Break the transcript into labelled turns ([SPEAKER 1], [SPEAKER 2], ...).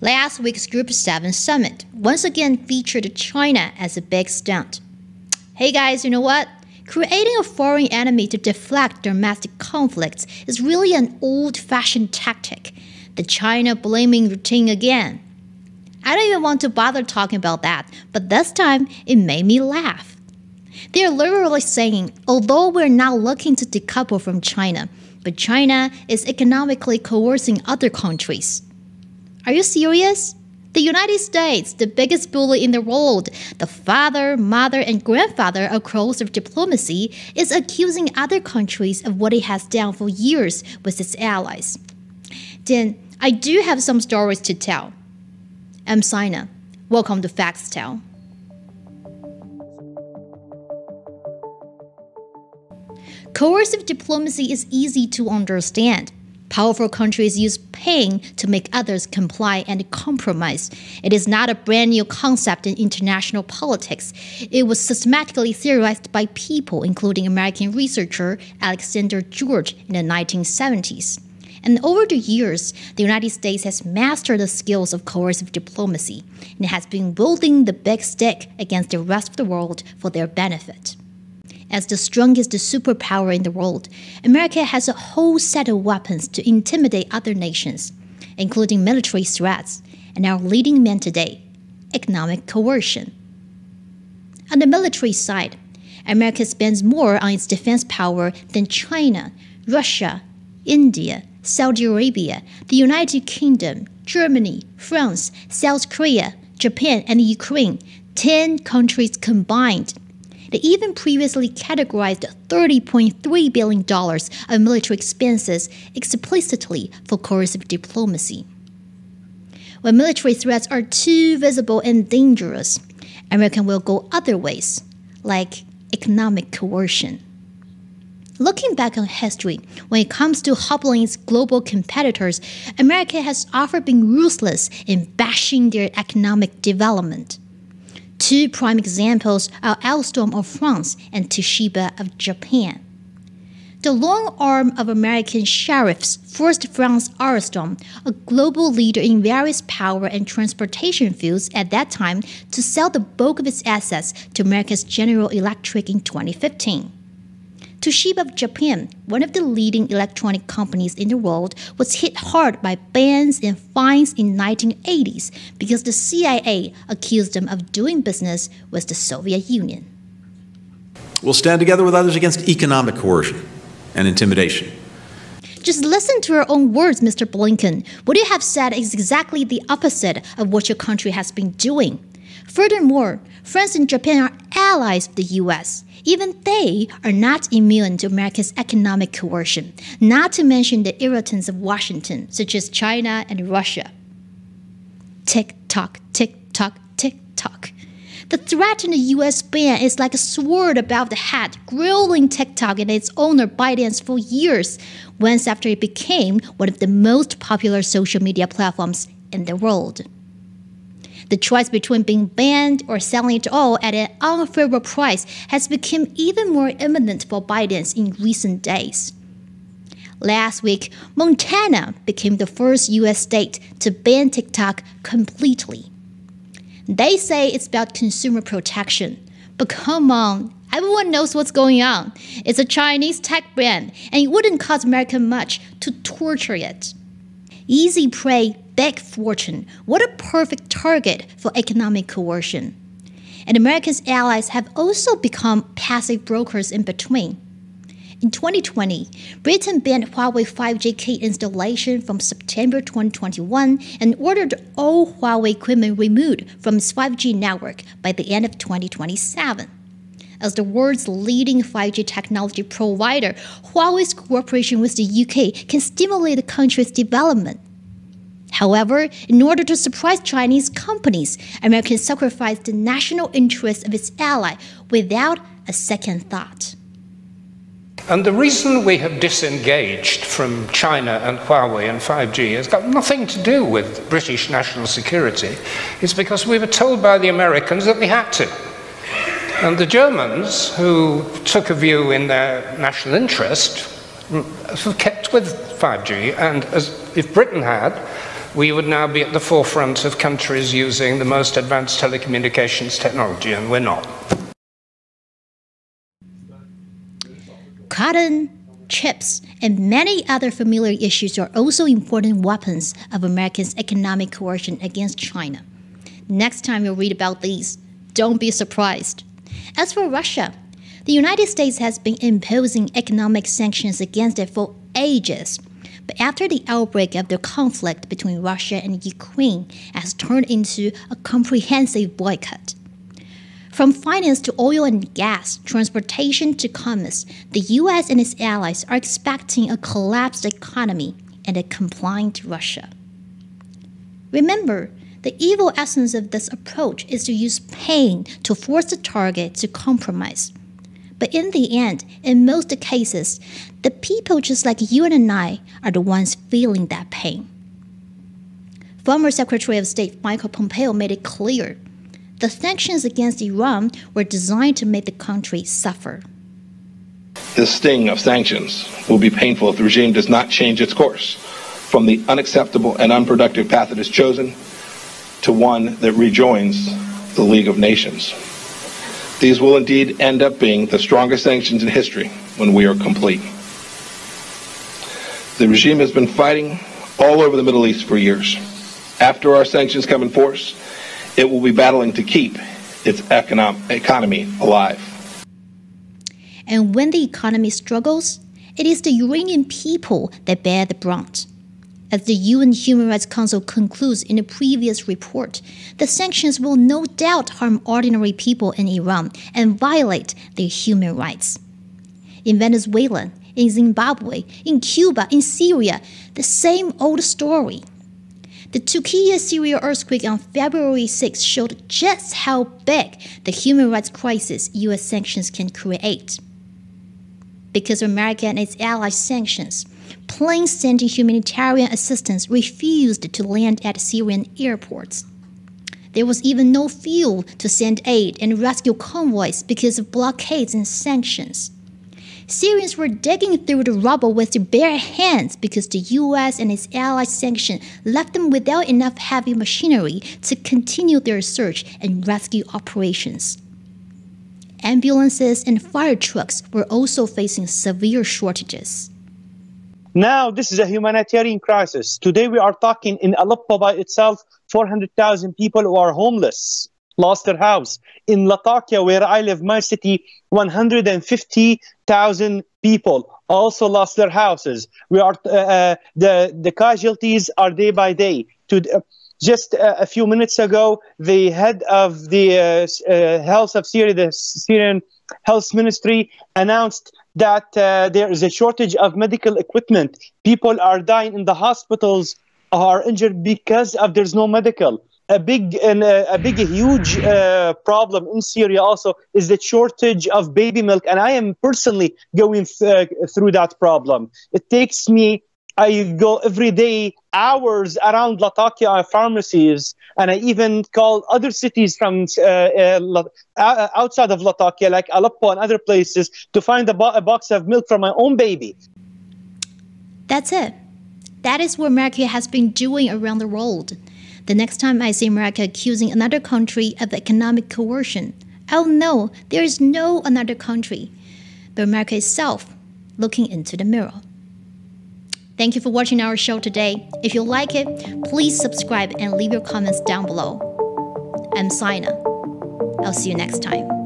[SPEAKER 1] Last week's Group 7 summit once again featured China as a big stunt. Hey guys, you know what? Creating a foreign enemy to deflect domestic conflicts is really an old-fashioned tactic. The China blaming routine again. I don't even want to bother talking about that, but this time it made me laugh. They're literally saying, although we're not looking to decouple from China, but China is economically coercing other countries. Are you serious? The United States, the biggest bully in the world, the father, mother, and grandfather of coercive diplomacy, is accusing other countries of what it has done for years with its allies. Then, I do have some stories to tell. I'm Sina. Welcome to Facts Tell. Coercive diplomacy is easy to understand. Powerful countries use pain to make others comply and compromise. It is not a brand new concept in international politics. It was systematically theorized by people, including American researcher Alexander George in the 1970s. And over the years, the United States has mastered the skills of coercive diplomacy and has been wielding the big stick against the rest of the world for their benefit. As the strongest superpower in the world, America has a whole set of weapons to intimidate other nations, including military threats, and our leading man today, economic coercion. On the military side, America spends more on its defense power than China, Russia, India, Saudi Arabia, the United Kingdom, Germany, France, South Korea, Japan, and Ukraine, 10 countries combined. They even previously categorized $30.3 billion of military expenses explicitly for coercive diplomacy. When military threats are too visible and dangerous, America will go other ways, like economic coercion. Looking back on history, when it comes to hobbling its global competitors, America has often been ruthless in bashing their economic development. Two prime examples are Alstom of France and Toshiba of Japan. The long arm of American sheriffs forced France Alstom, a global leader in various power and transportation fields at that time, to sell the bulk of its assets to America's General Electric in 2015. Toshiba of Japan, one of the leading electronic companies in the world, was hit hard by bans and fines in the 1980s because the CIA accused them of doing business with the Soviet Union.
[SPEAKER 2] We'll stand together with others against economic coercion and intimidation.
[SPEAKER 1] Just listen to your own words, Mr. Blinken. What you have said is exactly the opposite of what your country has been doing. Furthermore, France and Japan are allies of the U.S. Even they are not immune to America's economic coercion, not to mention the irritants of Washington, such as China and Russia. Tick-tock, tick-tock, tick-tock. The threat in the U.S. ban is like a sword above the head, grilling TikTok and its owner ByteDance for years, once after it became one of the most popular social media platforms in the world. The choice between being banned or selling it all at an unfavorable price has become even more imminent for ByteDance in recent days. Last week, Montana became the first U.S. state to ban TikTok completely. They say it's about consumer protection, but come on, everyone knows what's going on. It's a Chinese tech brand, and it wouldn't cost America much to torture it. Easy prey, big fortune. What a perfect target for economic coercion. And America's allies have also become passive brokers in between. In 2020, Britain banned Huawei 5G installation from September 2021 and ordered all Huawei equipment removed from its 5G network by the end of 2027. As the world's leading 5G technology provider, Huawei's cooperation with the UK can stimulate the country's development. However, in order to surprise Chinese companies, America sacrificed the national interests of its ally without a second thought.
[SPEAKER 3] And the reason we have disengaged from China and Huawei and 5G has got nothing to do with British national security. It's because we were told by the Americans that we had to. And the Germans, who took a view in their national interest, have kept with 5G. And as if Britain had, we would now be at the forefront of countries using the most advanced telecommunications technology, and we're not.
[SPEAKER 1] Cotton, chips, and many other familiar issues are also important weapons of America's economic coercion against China. Next time you'll read about these, don't be surprised. As for Russia, the United States has been imposing economic sanctions against it for ages. But after the outbreak of the conflict between Russia and Ukraine has turned into a comprehensive boycott. From finance to oil and gas, transportation to commerce, the U.S. and its allies are expecting a collapsed economy and a compliant Russia. Remember, the evil essence of this approach is to use pain to force the target to compromise. But in the end, in most cases, the people just like you and I are the ones feeling that pain. Former Secretary of State Michael Pompeo made it clear the sanctions against Iran were designed to make the country suffer.
[SPEAKER 4] The sting of sanctions will be painful if the regime does not change its course from the unacceptable and unproductive path it has chosen to one that rejoins the League of Nations. These will indeed end up being the strongest sanctions in history when we are complete. The regime has been fighting all over the Middle East for years. After our sanctions come in force, it will be battling to keep its economy alive.
[SPEAKER 1] And when the economy struggles, it is the Iranian people that bear the brunt. As the UN Human Rights Council concludes in a previous report, the sanctions will no doubt harm ordinary people in Iran and violate their human rights. In Venezuela, in Zimbabwe, in Cuba, in Syria, the same old story. The Turkey Syria earthquake on February 6 showed just how big the human rights crisis U.S. sanctions can create. Because of America and its allies' sanctions, planes sending humanitarian assistance refused to land at Syrian airports. There was even no fuel to send aid and rescue convoys because of blockades and sanctions. Syrians were digging through the rubble with their bare hands because the U.S. and its allies' sanctions left them without enough heavy machinery to continue their search and rescue operations. Ambulances and fire trucks were also facing severe shortages.
[SPEAKER 5] Now, this is a humanitarian crisis. Today, we are talking in Aleppo by itself, 400,000 people who are homeless, lost their house. In Latakia, where I live, my city, 150,000 people also lost their houses. We are the casualties are day by day. Just a few minutes ago, the head of the health of Syria, the Syrian Health Ministry, announced that there is a shortage of medical equipment. People are dying in the hospitals, are injured because of there's no medical. A huge problem in Syria also is the shortage of baby milk, and I am personally going through that problem. It takes me, I go every day hours around Latakia pharmacies, and I even call other cities from outside of Latakia, like Aleppo and other places, to find a box of milk for my own baby.
[SPEAKER 1] That's it. That is what America has been doing around the world. The next time I see America accusing another country of economic coercion, I'll know there is no another country, but America itself looking into the mirror. Thank you for watching our show today. If you like it, please subscribe and leave your comments down below. I'm Sina. I'll see you next time.